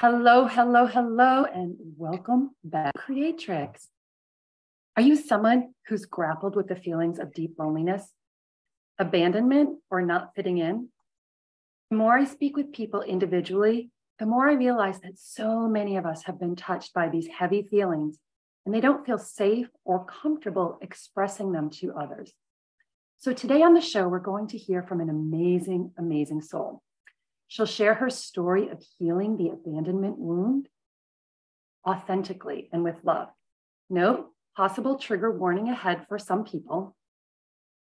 Hello, hello, hello, and welcome back, Creatrix. Are you someone who's grappled with the feelings of deep loneliness, abandonment, or not fitting in? The more I speak with people individually, the more I realize that so many of us have been touched by these heavy feelings, and they don't feel safe or comfortable expressing them to others. So today on the show, we're going to hear from an amazing, amazing soul. She'll share her story of healing the abandonment wound authentically and with love. Note, possible trigger warning ahead for some people.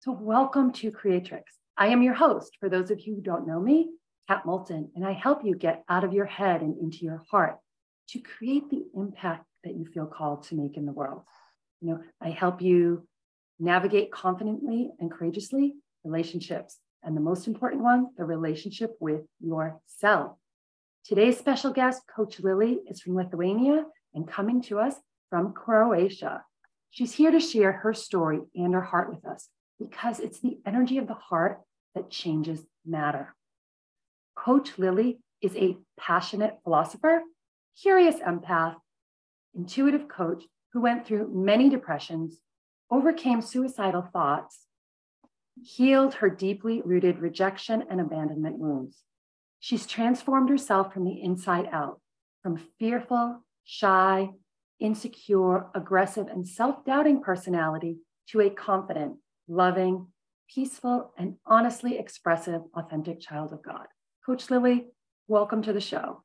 So welcome to Creatrix. I am your host. For those of you who don't know me, Kat Moulton, and I help you get out of your head and into your heart to create the impact that you feel called to make in the world. I help you navigate confidently and courageously relationships. And the most important one, the relationship with yourself. Today's special guest, Coach Lilly, is from Lithuania and coming to us from Croatia. She's here to share her story and her heart with us because it's the energy of the heart that changes matter. Coach Lilly is a passionate philosopher, curious empath, intuitive coach who went through many depressions, overcame suicidal thoughts, healed her deeply rooted rejection and abandonment wounds. She's transformed herself from the inside out, from fearful, shy, insecure, aggressive, and self-doubting personality to a confident, loving, peaceful, and honestly expressive, authentic child of God. Coach Lilly, welcome to the show.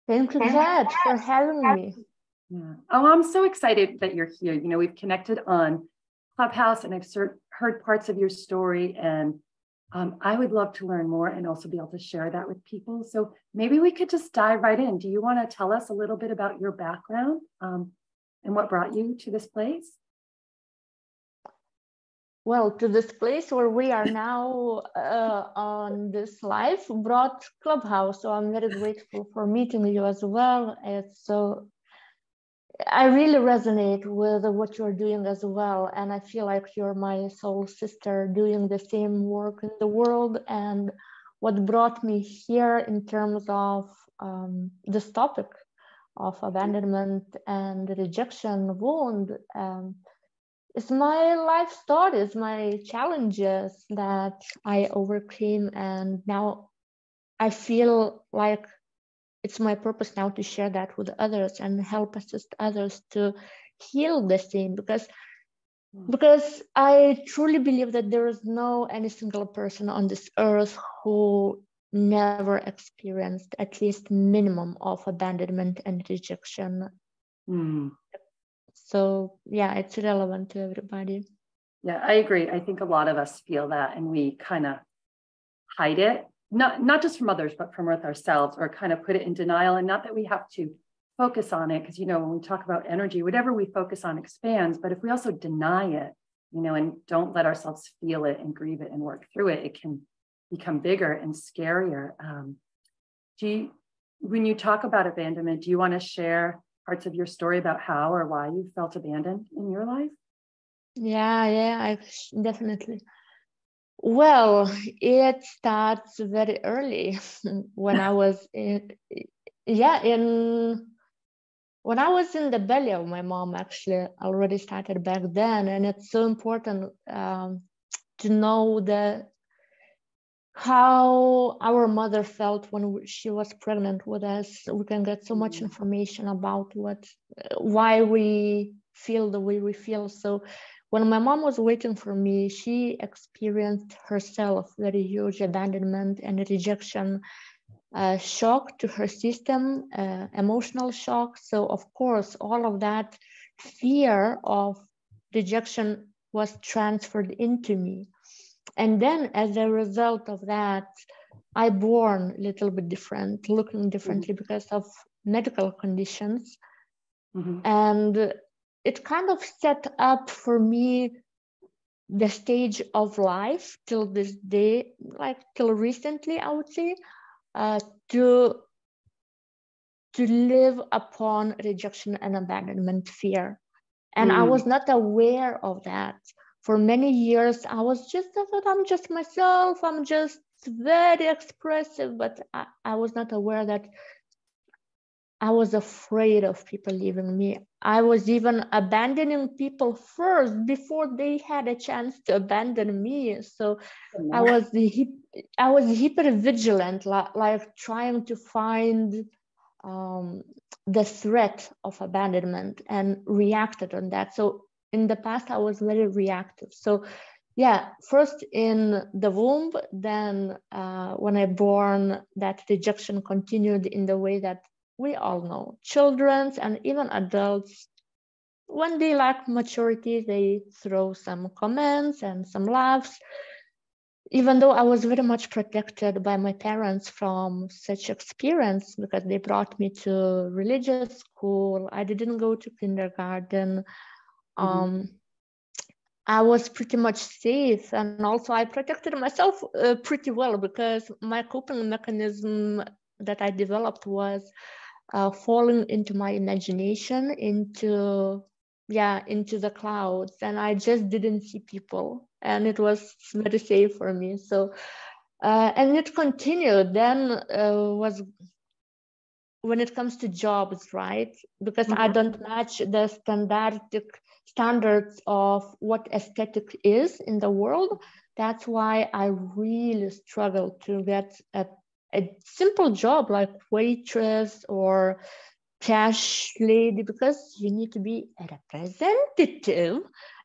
Thank you, Kat, for having me. Yeah. Oh, I'm so excited that you're here. We've connected on Clubhouse and I've heard parts of your story, and I would love to learn more and also be able to share that with people. So maybe we could just dive right in. Do you want to tell us a little bit about your background and what brought you to this place? Well, to this place where we are now on this live brought Clubhouse. So I'm very grateful for meeting you as well. I really resonate with what you're doing as well. And I feel like you're my soul sister doing the same work in the world. And what brought me here in terms of this topic of abandonment and rejection wound is my life stories, my challenges that I overcame. And now I feel like it's my purpose now to share that with others and help assist others to heal the same, because I truly believe that there is no any single person on this earth who never experienced at least minimum of abandonment and rejection. So yeah, it's relevant to everybody. Yeah, I agree. I think a lot of us feel that and we kind of hide it. Not just from others, but from ourselves, or kind of put it in denial. And not that we have to focus on it, because, when we talk about energy, whatever we focus on expands. But if we also deny it, and don't let ourselves feel it and grieve it and work through it, it can become bigger and scarier. When you talk about abandonment, do you want to share parts of your story about how or why you felt abandoned in your life? Yeah, definitely. Well, it starts very early when I was when I was in the belly of my mom. Actually already started back then, and it's so important to know how our mother felt when she was pregnant with us. We can get so much information about why we feel the way we feel. So when my mom was waiting for me, she experienced herself very huge abandonment and rejection, shock to her system, emotional shock. So of course, all of that fear of rejection was transferred into me. And then as a result of that, I born a little bit different, looking differently because of medical conditions. And it kind of set up for me the stage of life till this day, like till recently, I would say, to live upon rejection and abandonment fear. And I was not aware of that. For many years, I was just, I thought I'm just myself. I'm just very expressive, but I was not aware that I was afraid of people leaving me. I was even abandoning people first before they had a chance to abandon me. So I was hyper vigilant, like trying to find the threat of abandonment and reacted on that. So in the past, I was very reactive. So yeah, first in the womb, then when I born, that rejection continued in the way that we all know. Children and even adults, when they lack maturity, they throw some comments and some laughs. Even though I was very much protected by my parents from such experience, because they brought me to religious school, I didn't go to kindergarten. I was pretty much safe, and also I protected myself pretty well, because my coping mechanism that I developed was falling into my imagination, into the clouds, and I just didn't see people, and it was very safe for me. So and it continued then was when it comes to jobs, right? Because I don't match the standards of what aesthetic is in the world. That's why I really struggled to get a simple job like waitress or cash lady, because you need to be a representative,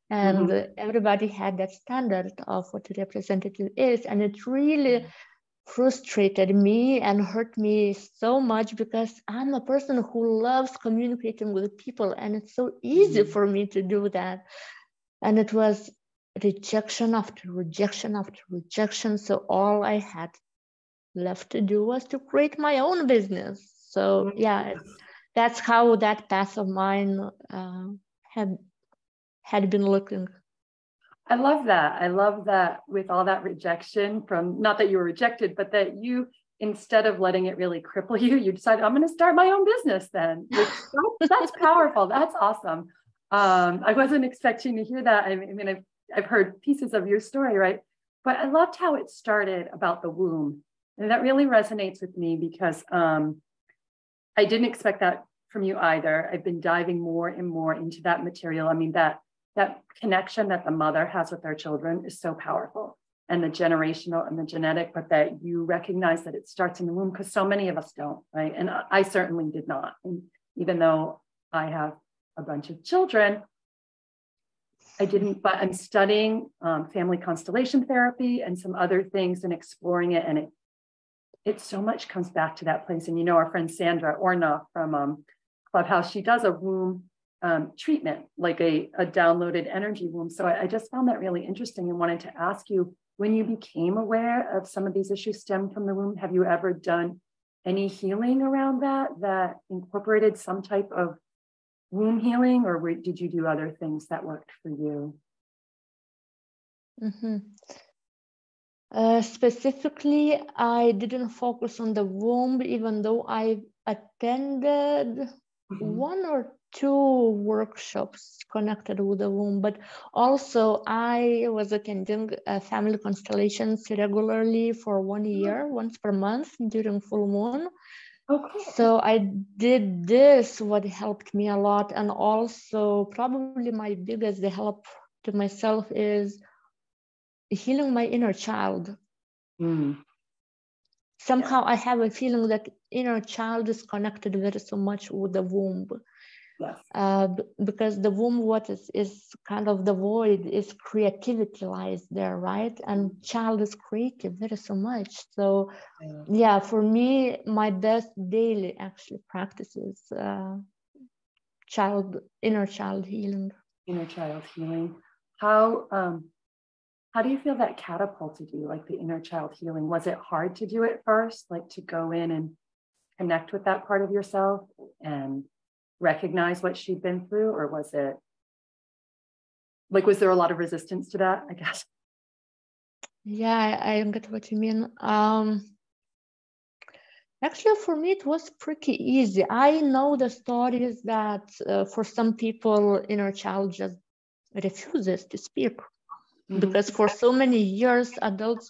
and everybody had that standard of what a representative is, and it really frustrated me and hurt me so much, because I'm a person who loves communicating with people, and it's so easy for me to do that. And it was rejection after rejection after rejection. So all I had left to do was to create my own business. So yeah, that's how that path of mine had been looking. I love that. I love that with all that rejection from, not that you were rejected, but that you, instead of letting it really cripple you, you decided, I'm going to start my own business then. That's powerful. That's awesome. I wasn't expecting to hear that. I mean, I've heard pieces of your story, right? But I loved how it started about the womb. And that really resonates with me, because I didn't expect that from you either. I've been diving more and more into that material. I mean, that connection that the mother has with their children is so powerful, and the generational and the genetic, but that you recognize that it starts in the womb, because so many of us don't, right? And I certainly did not. And even though I have a bunch of children, I didn't, but I'm studying family constellation therapy and some other things and exploring it. And it so much comes back to that place. And you know, our friend Sandra Orna from Clubhouse, she does a womb treatment, like a downloaded energy womb. So I just found that really interesting and wanted to ask you, when you became aware of some of these issues stem from the womb, have you ever done any healing around that incorporated some type of womb healing, or did you do other things that worked for you? Specifically, I didn't focus on the womb, even though I attended one or two workshops connected with the womb, but also I was attending family constellations regularly for 1 year, once per month during full moon. Okay. So I did this, what helped me a lot. And also probably my biggest help to myself is healing my inner child. Somehow I have a feeling that inner child is connected very so much with the womb. Yes. Because the womb, what is kind of the void, is creativity lies there, right? And child is creative very so much. So yeah, for me, my best daily actually practices inner child healing. Inner child healing. How do you feel that catapulted you, like the inner child healing? Was it hard to do it first, like to go in and connect with that part of yourself and recognize what she'd been through? Or was it like, was there a lot of resistance to that, I guess? Yeah, I get what you mean. Actually, for me, it was pretty easy. I know the stories that for some people, inner child just refuses to speak. Because for so many years, adults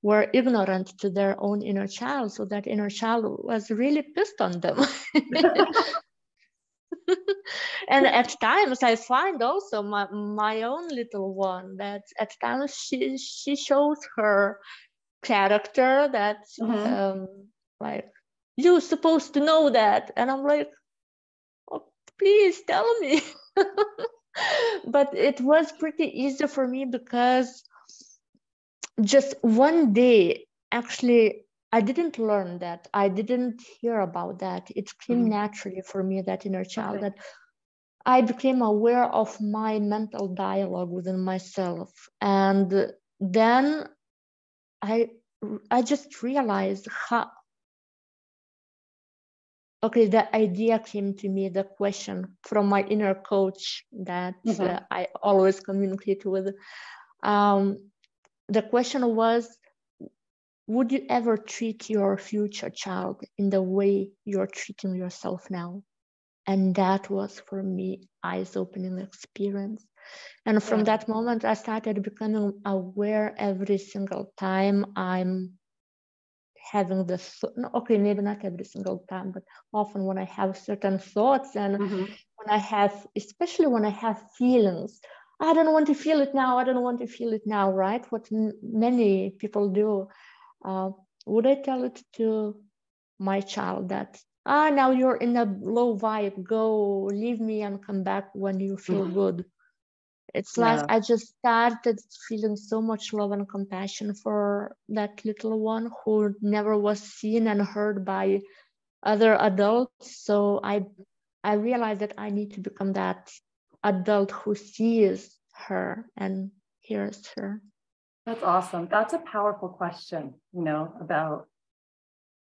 were ignorant to their own inner child. So that inner child was really pissed on them. And at times I find also my own little one that at times she shows her character that like, you're supposed to know that. And I'm like, oh, please tell me. But it was pretty easy for me because just one day, actually, I didn't learn that. I didn't hear about that. It came naturally for me, that inner child, that I became aware of my mental dialogue within myself. And then I just realized how, okay, the idea came to me, the question from my inner coach that I always communicate with. The question was, would you ever treat your future child in the way you're treating yourself now? And that was, for me, eyes-opening experience. And from that moment, I started becoming aware every single time I'm having this, okay, maybe not every single time, but often when I have certain thoughts and when I have, especially when I have feelings, I don't want to feel it now, I don't want to feel it now, right? What many people do. Would I tell it to my child that, now you're in a low vibe, go, leave me and come back when you feel good? It's like I just started feeling so much love and compassion for that little one who never was seen and heard by other adults. So I realized that I need to become that adult who sees her and hears her. That's awesome. That's a powerful question, about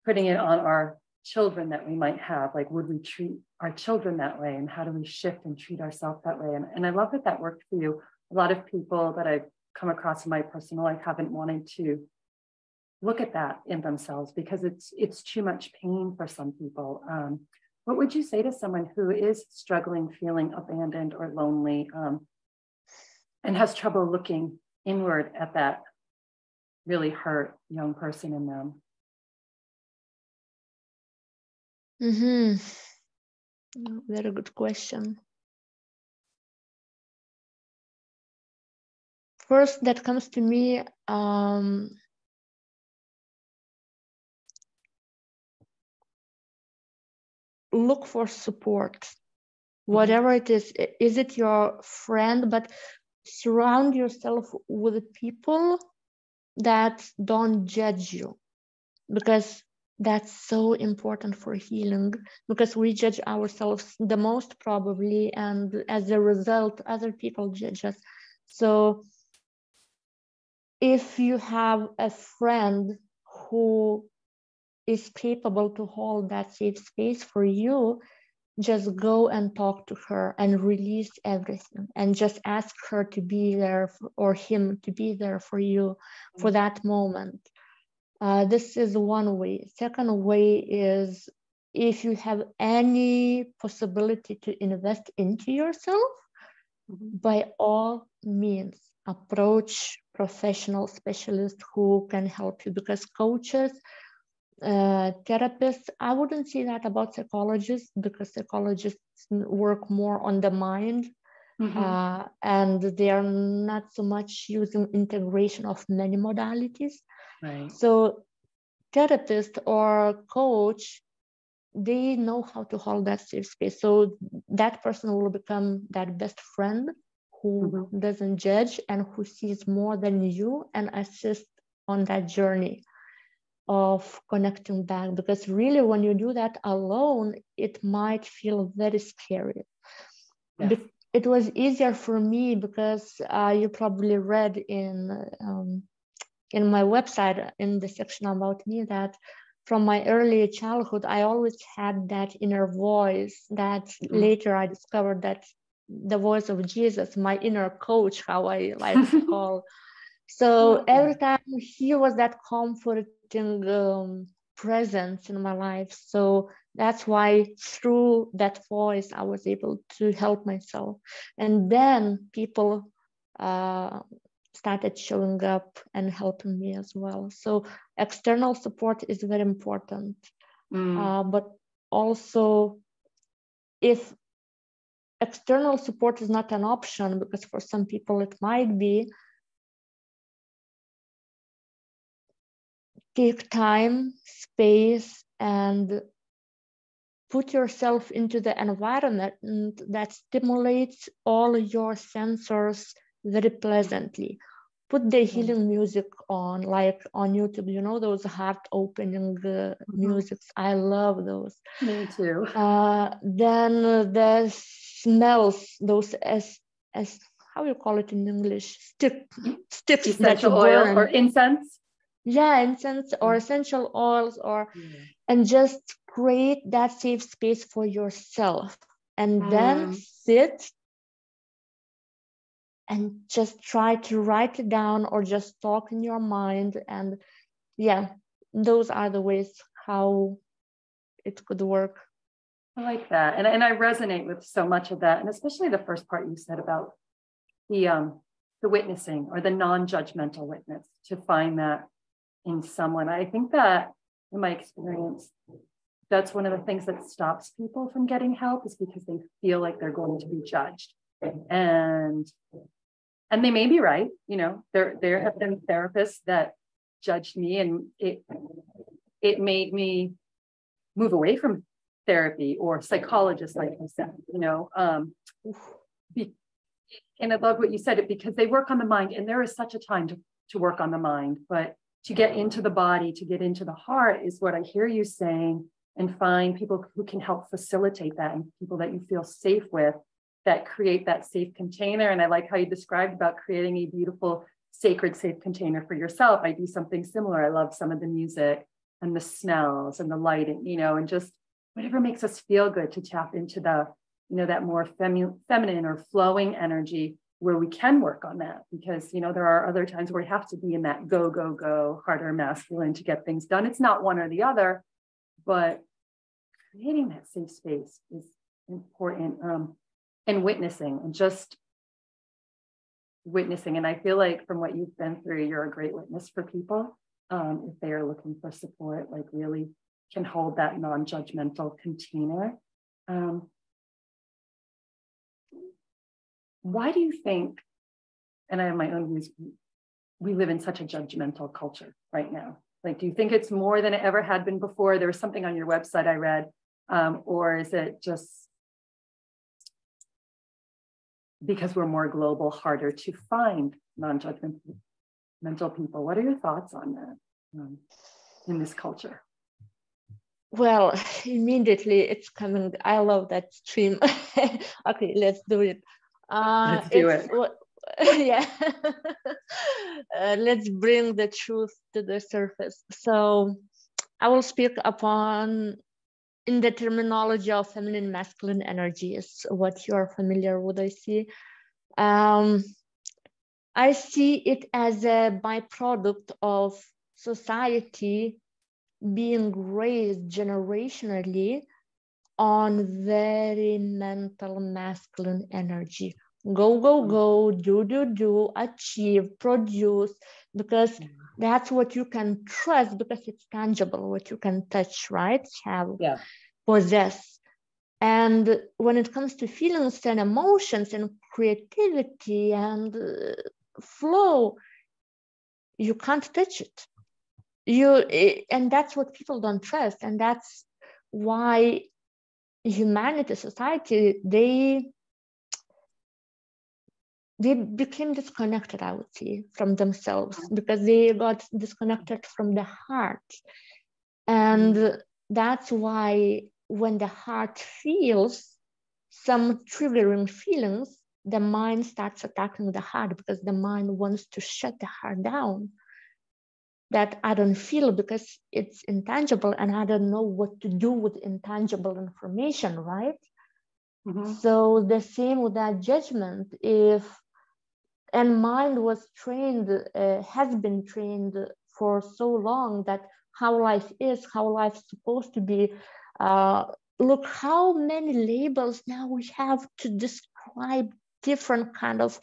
putting it on our children that we might have. Like, would we treat our children that way? And how do we shift and treat ourselves that way? And I love that worked for you. A lot of people that I've come across in my personal life haven't wanted to look at that in themselves because it's too much pain for some people. What would you say to someone who is struggling, feeling abandoned or lonely, and has trouble looking inward at that really hurt young person in them? Very good question. First, that comes to me, look for support. Whatever it is it your friend, but surround yourself with people that don't judge you, because that's so important for healing, because we judge ourselves the most probably, and as a result other people judge us. So if you have a friend who is capable to hold that safe space for you, just go and talk to her and release everything and just ask her to be there or him to be there for you for that moment. This is one way. Second way is, if you have any possibility to invest into yourself, by all means, approach professional specialists who can help you, because coaches, therapists, I wouldn't say that about psychologists, because psychologists work more on the mind, and they are not so much using integration of many modalities. Right. So therapist or coach, they know how to hold that safe space. So that person will become that best friend who doesn't judge and who sees more than you and assist on that journey of connecting back. Because really, when you do that alone, it might feel very scary. Yes. It was easier for me because you probably read in my website, in the section about me, that from my early childhood, I always had that inner voice that later I discovered that the voice of Jesus, my inner coach, how I like to call. So every time he was that comforting presence in my life. So that's why through that voice, I was able to help myself. And then people started showing up and helping me as well. So external support is very important. But also, if external support is not an option, because for some people it might be, take time, space, and put yourself into the environment that stimulates all your sensors very pleasantly. Put the healing music on, like on YouTube, you know, those heart opening musics. I love those. Me too. Then the smells, those as how you call it in English? Sticks Essential that you oil burn. or incense. Yeah, incense or essential oils, or and just create that safe space for yourself, and then sit and just try to write it down or just talk in your mind. And yeah, those are the ways how it could work. I like that. And I resonate with so much of that. And especially the first part you said about the witnessing or the non-judgmental witness, to find that in someone. I think that in my experience, that's one of the things that stops people from getting help, is because they feel like they're going to be judged. And they may be right. You know, there have been therapists that judged me, and it made me move away from therapy, or psychologists, like you said, you know. And I love what you said, because they work on the mind, and there is such a time to work on the mind, but to get into the body, to get into the heart is what I hear you saying, and find people who can help facilitate that, and people that you feel safe with, that create that safe container. And I like how you described about creating a beautiful, sacred, safe container for yourself. I do something similar. I love some of the music and the smells and the lighting, you know, and just whatever makes us feel good, to tap into the, you know, that more feminine or flowing energy, where we can work on that. Because, you know, there are other times where we have to be in that go, go, go, harder masculine to get things done. It's not one or the other, but creating that safe space is important. And witnessing, and just witnessing. And I feel like from what you've been through, you're a great witness for people. If they are looking for support, like really can hold that non-judgmental container. Why do you think, and I have my own views, we live in such a judgmental culture right now? Like, do you think it's more than it ever had been before? There was something on your website I read, or is it just because we're more global, harder to find non-judgmental people? What are your thoughts on that in this culture? Well, immediately it's coming. I love that stream. Okay, let's do it. Let's do it. Yeah. Let's bring the truth to the surface. So I will speak upon, in the terminology of feminine, masculine energies, what you are familiar with, I see. I see it as a byproduct of society being raised generationally on very mental masculine energy. Go, go, go, do, achieve, produce, because that's what you can trust, because it's tangible, what you can touch, right? Have, possess. And when it comes to feelings and emotions and creativity and flow, you can't touch it. And that's what people don't trust. And that's why humanity, society, they became disconnected, I would say, from themselves, because they got disconnected from the heart. And that's why when the heart feels some triggering feelings, the mind starts attacking the heart, because the mind wants to shut the heart down. That I don't feel because it's intangible, and I don't know what to do with intangible information, right? So the same with that judgment. And mind was trained, has been trained for so long, that how life is, how life's supposed to be. Look how many labels now we have to describe different kind of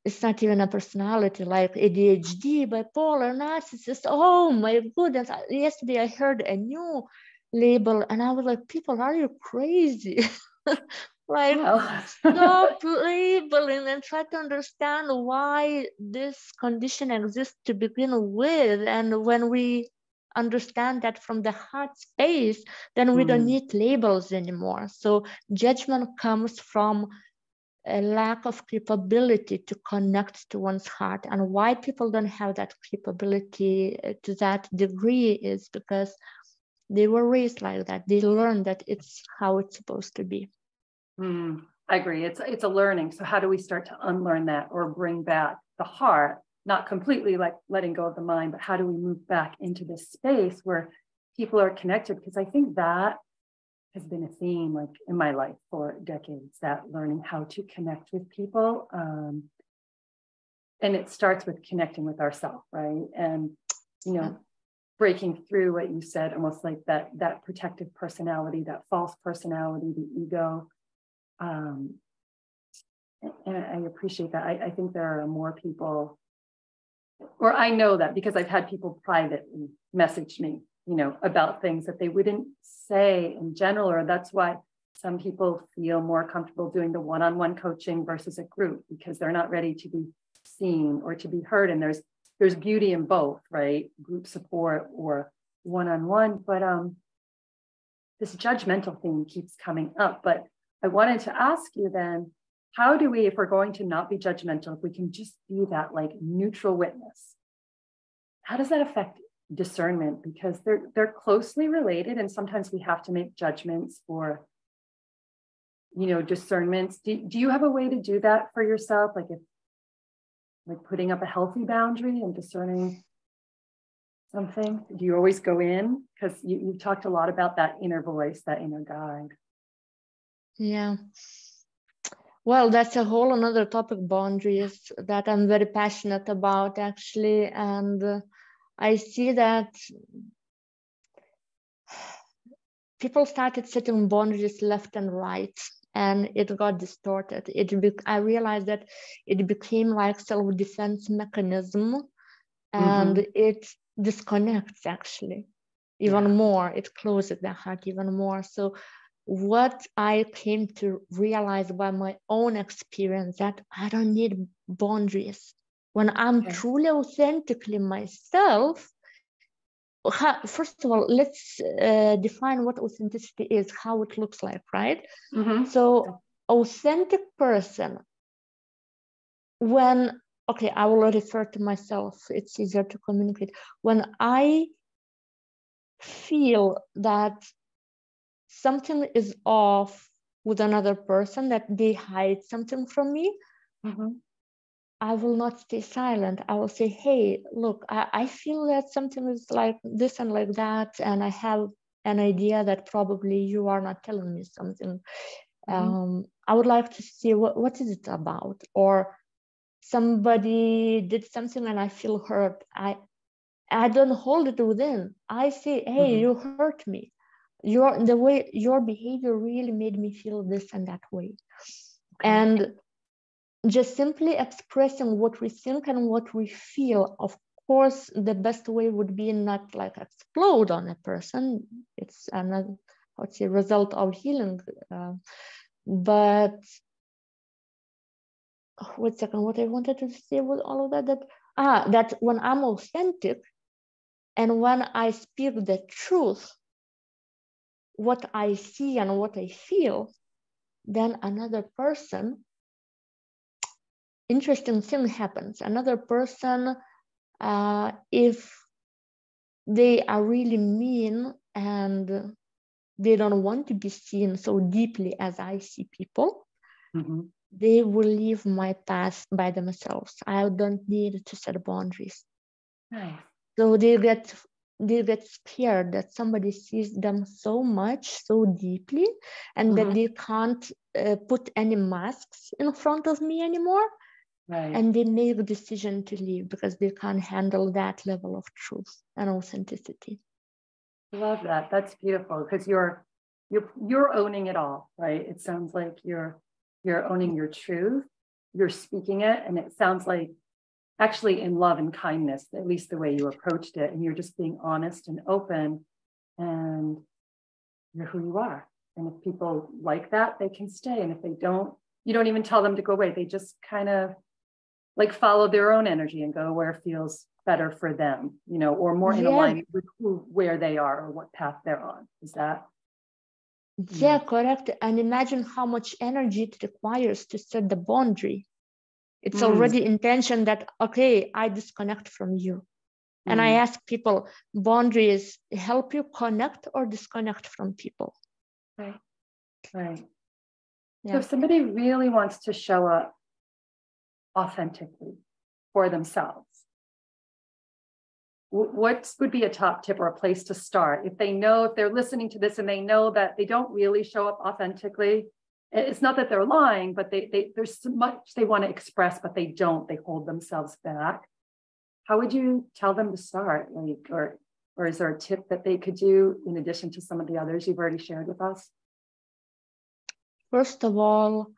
it's not even a personality like ADHD, bipolar, narcissist. Oh my goodness. Yesterday I heard a new label and I was like, people, are you crazy? Like, Well. stop labeling and try to understand why this condition exists to begin with. And when we understand that from the heart space, then we don't need labels anymore. So judgment comes from a lack of capability to connect to one's heart. And why people don't have that capability to that degree is because they were raised like that. They learned that it's how it's supposed to be. I agree. It's a learning. So how do we start to unlearn that or bring back the heart, not completely like letting go of the mind, but how do we move back into this space where people are connected? Because I think that has been a theme like in my life for decades, that learning how to connect with people. And it starts with connecting with ourselves, right? And, breaking through what you said, almost like that protective personality, that false personality, the ego. And I appreciate that. I think there are more people, or I know that because I've had people privately message me, about things that they wouldn't say in general, or that's why some people feel more comfortable doing the one-on-one coaching versus a group because they're not ready to be seen or to be heard. And there's beauty in both, right? Group support or one-on-one, but this judgmental theme keeps coming up. But I wanted to ask you then, how do we, if we're going to not be judgmental, if we can just be that like neutral witness, how does that affect discernment? Because they're closely related, and sometimes we have to make judgments or, discernments. Do you have a way to do that for yourself? Like putting up a healthy boundary and discerning something? Do you always go in? Because you've talked a lot about that inner voice, that inner guide. Yeah. Well, that's a whole another topic, boundaries, that I'm very passionate about, actually. And I see that people started setting boundaries left and right, and it got distorted. I realized that it became like self-defense mechanism, and it disconnects actually even more. It closes the heart even more. So what I came to realize by my own experience, that I don't need boundaries. When I'm truly authentically myself, first of all, let's define what authenticity is, how it looks like, right? So authentic person, when, I will refer to myself, it's easier to communicate. When I feel that something is off with another person, that they hide something from me, I will not stay silent. I will say, hey, look, I feel that something is like this and like that, and I have an idea that probably you are not telling me something. I would like to see what is it about, or somebody did something and I feel hurt. I don't hold it within. I say, hey, you hurt me. Your behavior really made me feel this and that way. And just simply expressing what we think and what we feel. Of course, the best way would be not like explode on a person. It's another, result of healing. But wait a second, what I wanted to say with all of that, that when I'm authentic and when I speak the truth, what I see and what I feel, then another person, interesting thing happens. Another person, if they are really mean and they don't want to be seen so deeply as I see people, they will leave my path by themselves. I don't need to set boundaries. Nice. So they get scared that somebody sees them so much, so deeply, and that they can't put any masks in front of me anymore. And they make a decision to leave because they can't handle that level of truth and authenticity. Love that. That's beautiful, because you're owning it all, right? It sounds like you're owning your truth, you're speaking it, and it sounds like actually in love and kindness, at least the way you approached it, and you're just being honest and open, and you're who you are. And if people like that, they can stay. And if they don't, you don't even tell them to go away. They just kind of like follow their own energy and go where it feels better for them, you know, or more in alignment with where they are or what path they're on. Is that? Yeah, correct. And imagine how much energy it requires to set the boundary. It's already intention that, okay, I disconnect from you. And I ask people, boundaries help you connect or disconnect from people? Right. Right. Yeah. So if somebody really wants to show up authentically for themselves, what would be a top tip or a place to start? If they know, if they're listening to this and they know that they don't really show up authentically, it's not that they're lying, but there's so much they want to express, but they don't, they hold themselves back. How would you tell them to start? Like, or is there a tip that they could do in addition to some of the others you've already shared with us? First of all,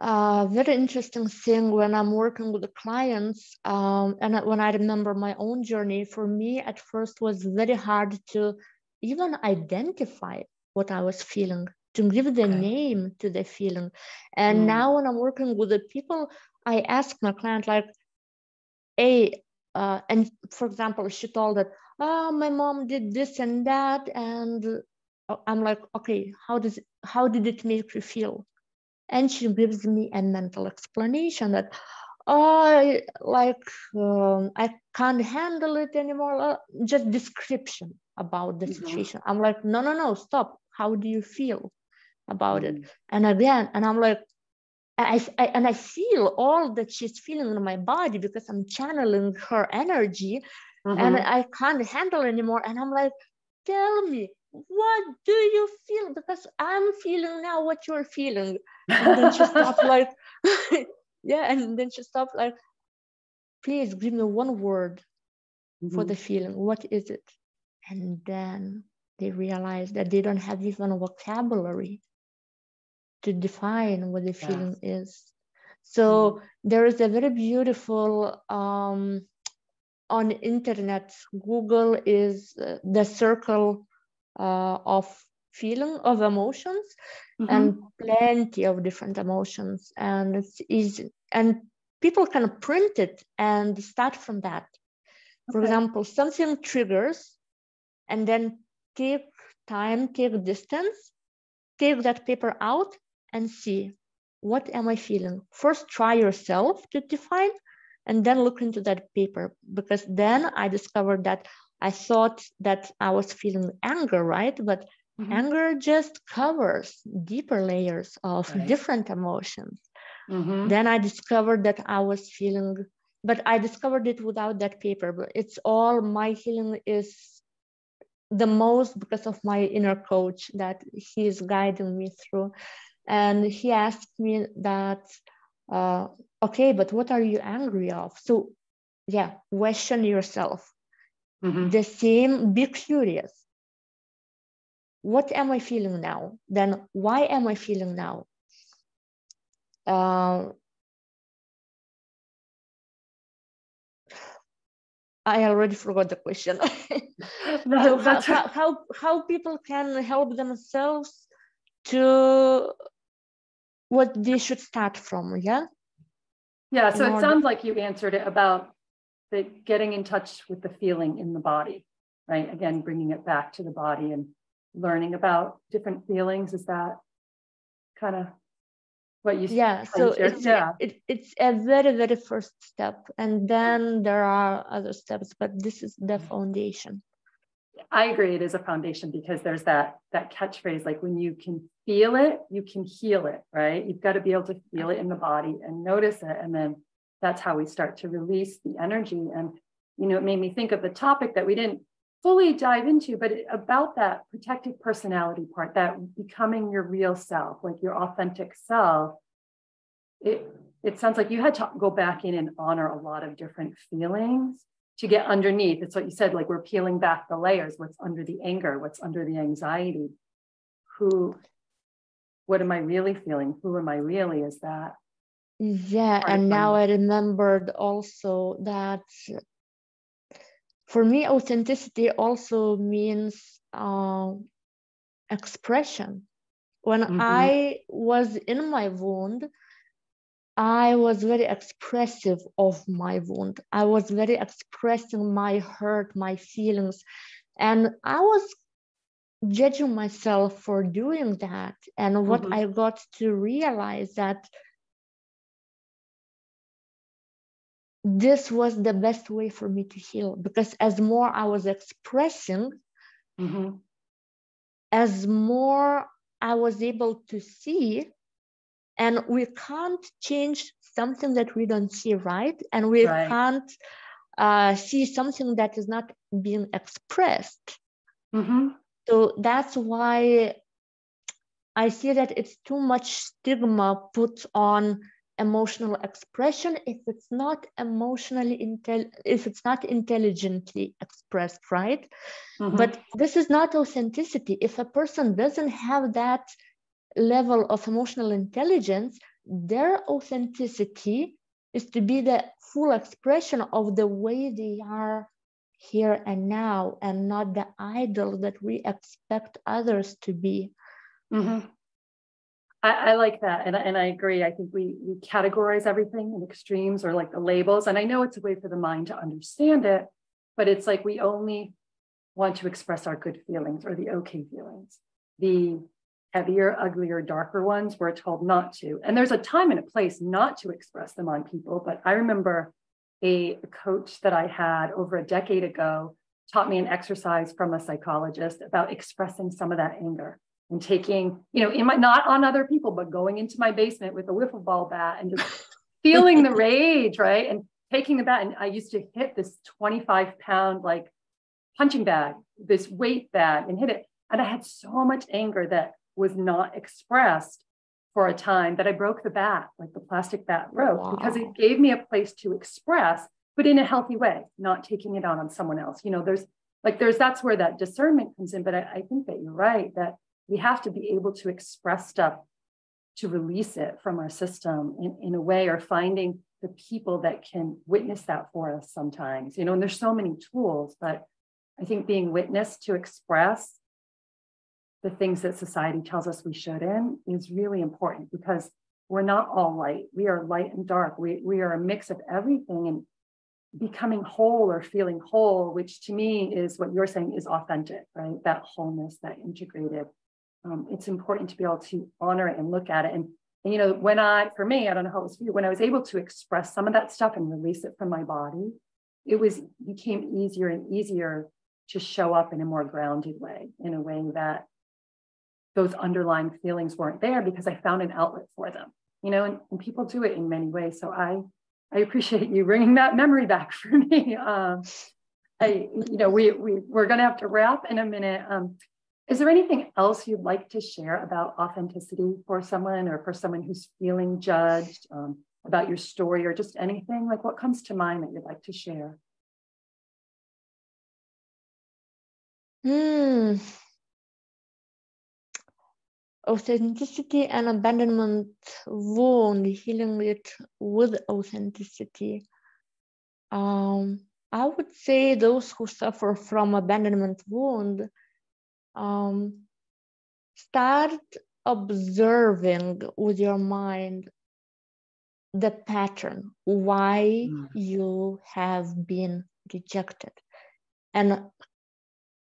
very interesting thing when I'm working with the clients, and when I remember my own journey, for me at first was very hard to even identify what I was feeling, to give the name to the feeling. And now when I'm working with the people, I ask my client like, hey, and for example, she told that, oh, my mom did this and that. And I'm like, okay, how did it make you feel? And she gives me a mental explanation that, oh, I can't handle it anymore. Just description about the situation. I'm like, no, stop. How do you feel about it? And again, and I'm like, I feel all that she's feeling in my body because I'm channeling her energy, and I can't handle anymore. And I'm like, tell me, what do you feel? Because I'm feeling now what you're feeling. And then she stopped like, yeah. And then she stopped like, please give me one word for the feeling. What is it? And then they realize that they don't have even a vocabulary to define what the feeling is. So there is a very beautiful, on internet, Google is the circle of feeling of emotions, and plenty of different emotions, and it's easy, and people can print it and start from that. For example, something triggers, and then take time, take distance, take that paper out and see, what am I feeling? First, try yourself to define, and then look into that paper, because then I discovered that I thought that I was feeling anger, right? But anger just covers deeper layers of different emotions. Then I discovered that I was feeling, but I discovered it without that paper. But it's all, my healing is the most because of my inner coach that he is guiding me through. And he asked me that, okay, but what are you angry of? So yeah, question yourself. The same, be curious. What am I feeling now? Then why am I feeling now? I already forgot the question. So how people can help themselves to what they should start from, yeah? Yeah, so it sounds like you answered it about the getting in touch with the feeling in the body, right? Again, bringing it back to the body and learning about different feelings. Is that kind of what you? Yeah, so it's a very, very first step, and then there are other steps, but this is the foundation. I agree, it is a foundation, because there's that catchphrase, like, when you can feel it, you can heal it, right? You've got to be able to feel it in the body and notice it, and then that's how we start to release the energy. And it made me think of the topic that we didn't fully dive into, but about that protective personality part, that becoming your real self, like your authentic self. It sounds like you had to go back in and honor a lot of different feelings to get underneath. It's what you said, like, we're peeling back the layers. What's under the anger? What's under the anxiety? What am I really feeling? Who am I really? Is that Yeah, part of and my now life. I remembered also that for me, authenticity also means expression. When Mm-hmm. I was in my wound, I was very expressive of my wound. I was very expressing my hurt, my feelings. And I was judging myself for doing that. And what Mm-hmm. I got to realize that this was the best way for me to heal, because as more I was expressing, Mm-hmm. as more I was able to see. And we can't change something that we don't see, right? And we Right. can't see something that is not being expressed. Mm-hmm. So that's why I see that it's too much stigma put on emotional expression if it's not if it's not intelligently expressed, right? Mm-hmm. But this is not authenticity. If a person doesn't have that level of emotional intelligence, their authenticity is to be the full expression of the way they are here and now, and not the idol that we expect others to be. Mm-hmm. I like that. And I agree. I think we categorize everything in extremes or like the labels. And I know it's a way for the mind to understand it, but it's like we only want to express our good feelings or the okay feelings. The heavier, uglier, darker ones, we're told not to. And there's a time and a place not to express them on people. But I remember a coach that I had over a decade ago taught me an exercise from a psychologist about expressing some of that anger and taking, not on other people, but going into my basement with a wiffle ball bat and just feeling the rage, right? And taking the bat. And I used to hit this 25-pound like punching bag, this weight bag, and hit it. And I had so much anger that was not expressed for a time that I broke the bat, like the plastic bat broke, because it Wow. gave me a place to express, but in a healthy way, not taking it out on someone else. That's where that discernment comes in. But I think that you're right, that we have to be able to express stuff to release it from our system in a way, or finding the people that can witness that for us sometimes, and there's so many tools, but I think being witnessed to express the things that society tells us we shouldn't is really important, because we're not all light. We are light and dark. We are a mix of everything, and becoming whole or feeling whole, which to me is what you're saying is authentic, right? That wholeness, that integrated. It's important to be able to honor it and look at it. And for me, I don't know how it was for you, when I was able to express some of that stuff and release it from my body, it became easier and easier to show up in a more grounded way, in a way that those underlying feelings weren't there, because I found an outlet for them, and people do it in many ways. So I appreciate you bringing that memory back for me. We're going to have to wrap in a minute. Is there anything else you'd like to share about authenticity for someone, or for someone who's feeling judged, about your story, or just anything? Like, what comes to mind that you'd like to share? Authenticity and abandonment wound, healing it with authenticity. I would say those who suffer from abandonment wound, start observing with your mind the pattern, why you have been rejected, and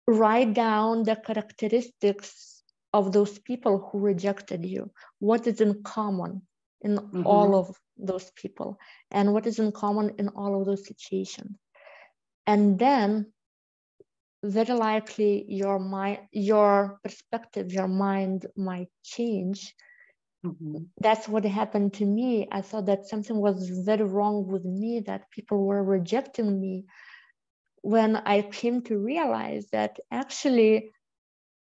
write down the characteristics of those people who rejected you. What is in common in all of those people, and what is in common in all of those situations? And then very likely your perspective, your mind might change. That's what happened to me. I thought that something was very wrong with me, that people were rejecting me, when I came to realize that actually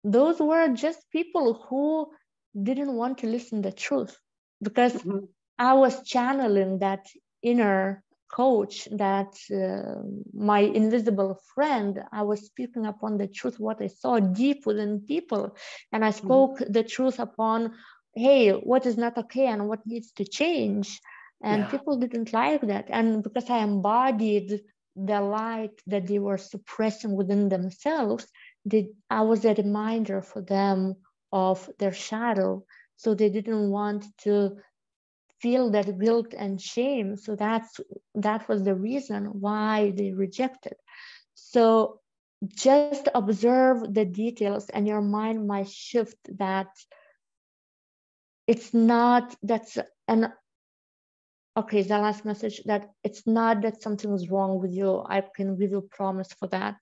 those were just people who didn't want to listen the truth, because I was channeling that inner coach, that my invisible friend. I was speaking upon the truth, what I saw deep within people, and I spoke the truth upon, hey, what is not okay and what needs to change. And people didn't like that. And because I embodied the light that they were suppressing within themselves, I was a reminder for them of their shadow. So they didn't want to feel that guilt and shame. So that was the reason why they rejected. So just observe the details and your mind might shift that it's not, okay, the last message, that it's not that something is wrong with you. I can give you promise for that.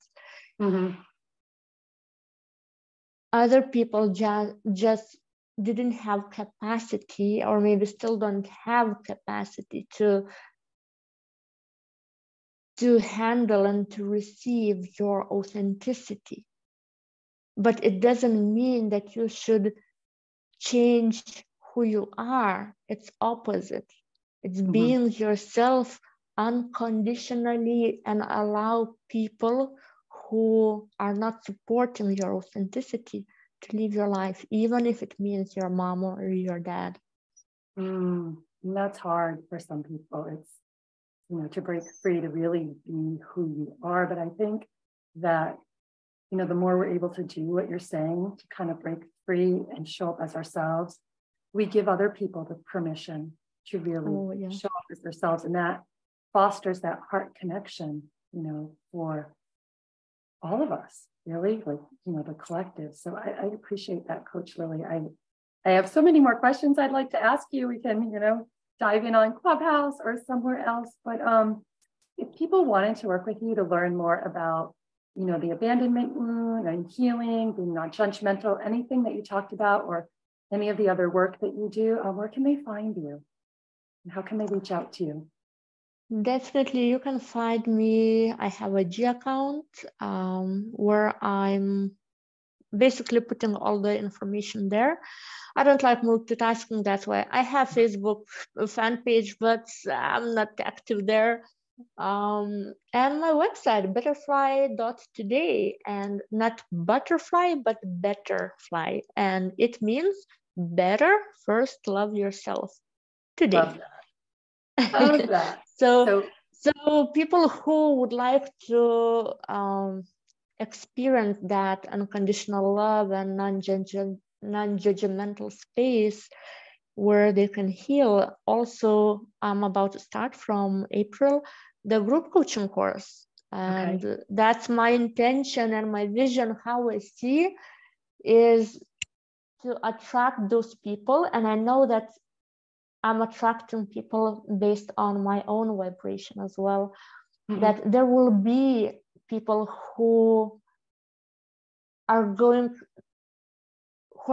Other people just didn't have capacity, or maybe still don't have capacity to handle and to receive your authenticity. But it doesn't mean that you should change who you are. It's opposite. It's being yourself unconditionally, and allow people who are not supporting your authenticity to live your life, even if it means your mom or your dad. That's hard for some people. It's, to break free, to really be who you are. But I think that, the more we're able to do what you're saying, to kind of break free and show up as ourselves, we give other people the permission to really show up as themselves. And that fosters that heart connection, for all of us, really, like, the collective. So I appreciate that, Coach Lilly. I have so many more questions I'd like to ask you. We can, dive in on Clubhouse or somewhere else. But if people wanted to work with you to learn more about, the abandonment wound and healing, being non-judgmental, anything that you talked about, or any of the other work that you do, where can they find you? And how can they reach out to you? Definitely, you can find me. I have a G account where I'm basically putting all the information there. I don't like multitasking, that's why I have Facebook fan page, but I'm not active there. And my website, betterfly.today, and not butterfly, but betterfly. And it means better, first love yourself today. Love that. Love that. So people who would like to experience that unconditional love and non-judgmental space where they can heal. Also, I'm about to start from April the group coaching course. And that's my intention and my vision, how I see, is to attract those people. And I know that I'm attracting people based on my own vibration as well, that there will be people who are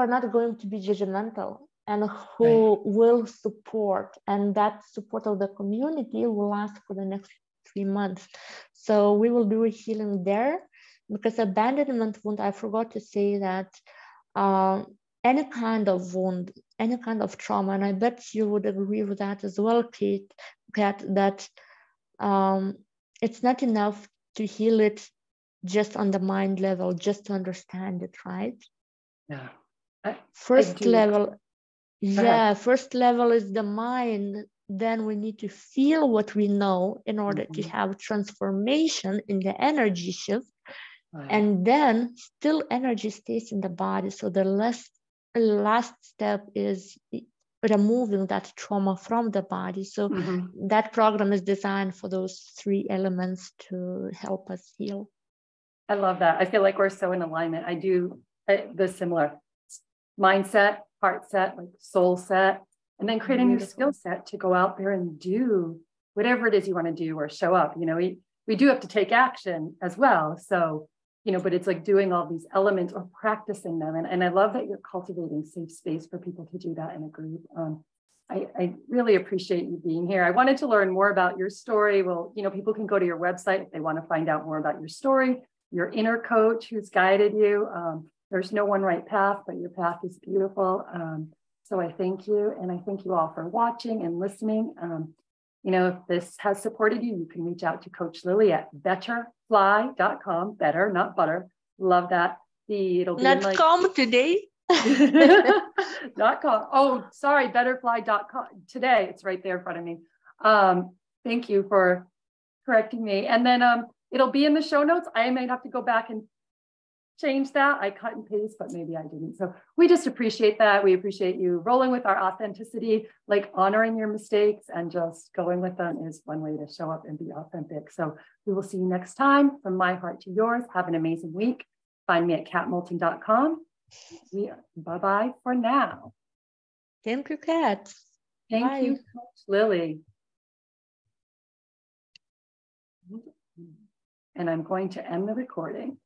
not going to be judgmental, and who will support, and that support of the community will last for the next 3 months. So we will do a healing there, because abandonment wound, I forgot to say that any kind of wound, any kind of trauma, and I bet you would agree with that as well, Kate, that it's not enough to heal it just on the mind level, just to understand it, right? Yeah. First level is the mind. Then we need to feel what we know in order to have transformation in the energy shift. And then still energy stays in the body. So the last step is removing that trauma from the body. So that program is designed for those 3 elements to help us heal. I love that. I feel like we're so in alignment. I do the similar mindset, heart set, like soul set, and then creating your skill set to go out there and do whatever it is you want to do or show up. We do have to take action as well. So, but it's like doing all these elements or practicing them. And I love that you're cultivating safe space for people to do that in a group. I really appreciate you being here. I wanted to learn more about your story. Well, people can go to your website if they want to find out more about your story, your inner coach who's guided you. There's no one right path, but your path is beautiful. So I thank you. And I thank you all for watching and listening. If this has supported you, you can reach out to Coach Lilly at betterfly.com. Better, not butter. Love that. It'll be not com today. .com. Oh, sorry, betterfly.com today. It's right there in front of me. Thank you for correcting me. And then it'll be in the show notes. I might have to go back and change that. I cut and paste, but maybe I didn't. So we just appreciate that. We appreciate you rolling with our authenticity, like honoring your mistakes and just going with them is one way to show up and be authentic. So we will see you next time. From my heart to yours. Have an amazing week. Find me at catmoulton.com. Bye-bye for now. Thank you, Kat. Thank you, Coach Lilly. And I'm going to end the recording.